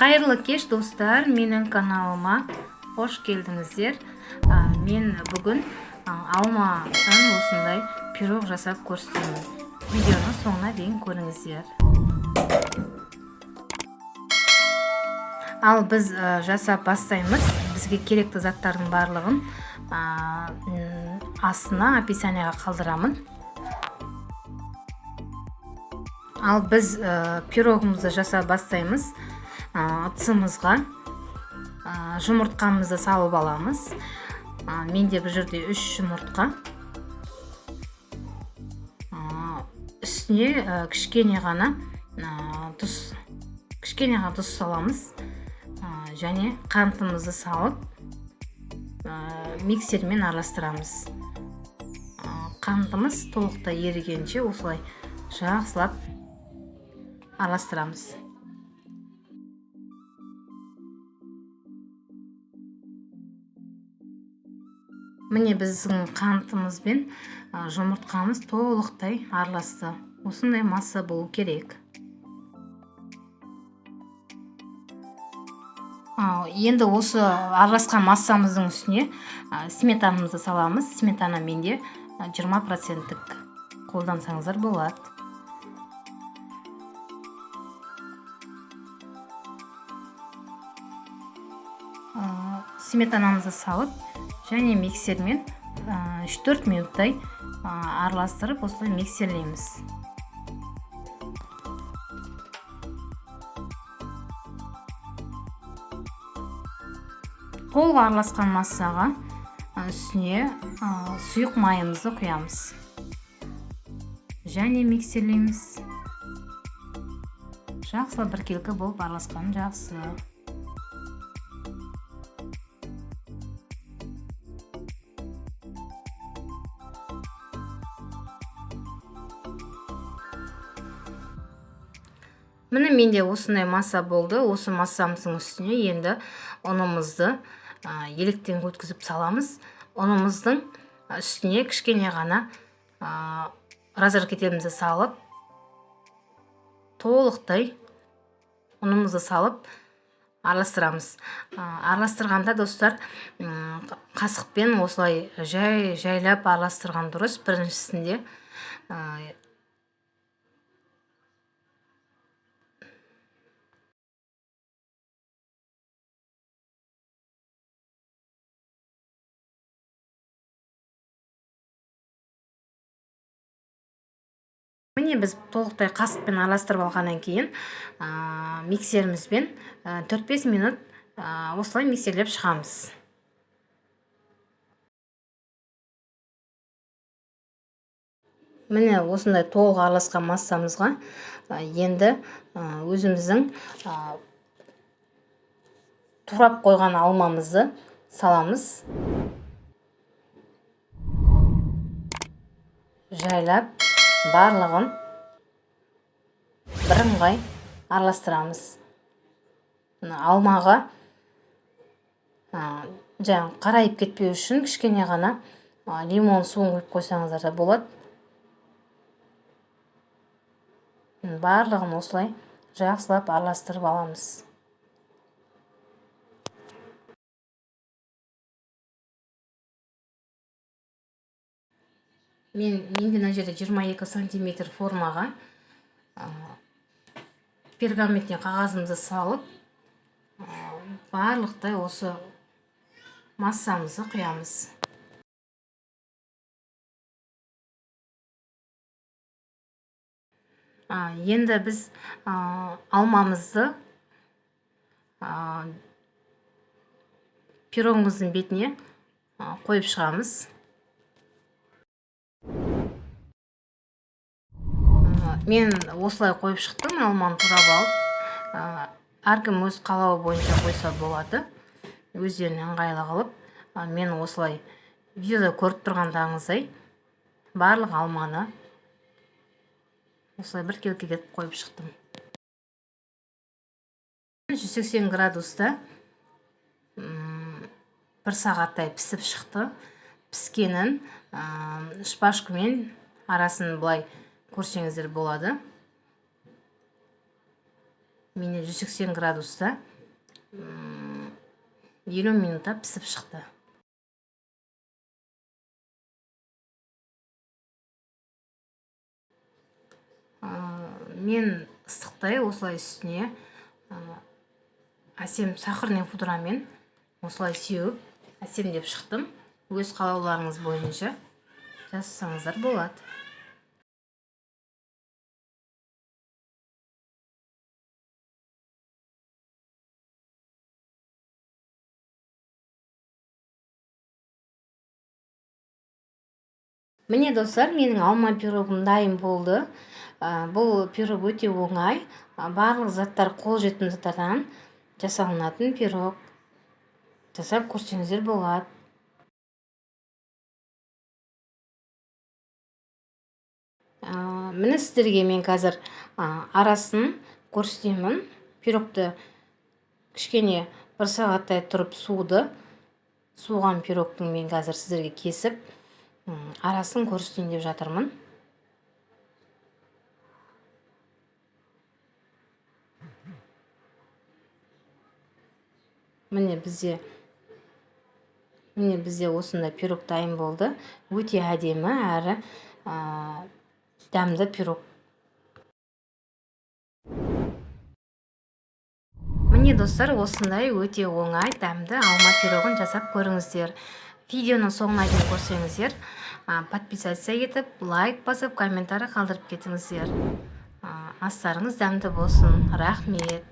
Қайырлы кеш достар, менің каналыма қош келдіңіздер. Мен бүгін алмадан осындай пирог жасап көрсетемін. Видеоны соңына дейін көріңіздер. Ал біз жасап бастаймыз. Бізге керекті заттардың барлығын астына описанияға қалдырамын. Ал біз пирогымызды жасап бастаймыз. Ыдысымызға жұмыртқамызды салып аламыз. Менде бұл жерде 3 жұмыртқа. Үстіне кішкене ғана тұз саламыз. Және қантымызды салып миксермен араластырамыз. Қантымыз толықтай ерігенше осылай жақсылап араластырамыз. Міне біздің қантымыз бен жұмыртқамыз толықтай араласты. Осындай масса болу керек. Енді осы араласқан массамыздың үстіне сметанамызды саламыз. Сметана менде 20%-тік қолдансаңыздар болады. Сметанамызды салып, және миксермен 3-4 минуттай араластырып, осылай миксерлейміз. Толық араласқан массаға үстіне сұйық майымызды құямыз. Және миксерлейміз. Жақсылап біркелкі болып араласқан жақсы. Міне менде осындай масса болды. Осы массамыздың үстіне енді ұнымызды електен өткізіп саламыз. Ұнымыздың үстіне кішкене ғана разрыхлителімізді салып, толықтай ұнымызды салып араластырамыз. Араластырғанда достар, қасықпен осылай жайлап араластырған дұрыс. Біріншісінде міне біз толықтай қасықпен араластырып алғаннан кейін миксерімізбен 4-5 минут осылай миксерлеп шығамыз. Міне осындай толық араласқан массамызға енді өзіміздің турап қойған алмамызды саламыз. Жайлап барлығын бірыңғай араластырамыз. Алмаға қарайып кетпеу үшін кішкене ғана лимон суын құйып қойсаңыздар да болады. Барлығын осылай жақсылап араластырып аламыз. Менде мына жерде 22 см формаға пергаментіне қағазымызды салып, барлықтай осы массамызды құямыз. Енді біз алмамызды пирогымыздың бетіне қойып шығамыз. Мен осылай қойып шықтым, алманы турап алып. Әркім өз қалауы бойынша қойса болады. Өздеріне ыңғайлы қылып. Мен осылай видеода көріп тұрғандағыңыздай барлық алманы осылай біркелкі етіп қойып шықтым. 180 градуста 1 сағаттай пісіп шықты. Піскенін шпажкамен арасын былай көрсеңіздер болады. Менде 180 градуста 50 минутта пісіп шықты. Мен ыстықтай осылай үстіне әсем сахарный пудрамен осылай сеуіп әсемдеп шықтым. Өз қалауларыңыз бойынша жасасаңыздар болады. Міне достар, менің алма пирогым дайын болды. Бұл пирог өте оңай. Барлық заттар қолжетімді заттардан жасалынатын пирог. Жасап көрсеңіздер болады. Міне сіздерге мен қазір арасын көрсетемін. Пирогты кішкене 1 сағаттай тұрып суған пирогтың мен қазір сіздерге кесіп арасын көрсетейін деп жатырмын. Міне бізде осындай пирог дайын болды. Өте әдемі әрі дәмді пирог. Міне достар, осындай өте оңай дәмді алма пирогын жасап көріңіздер. Видеоның соңына дейін көрсеңіздер, подписаться етіп, лайк басып, комментарий қалдырып кетіңіздер. Астарыңыз дәмді болсын. Рахмет.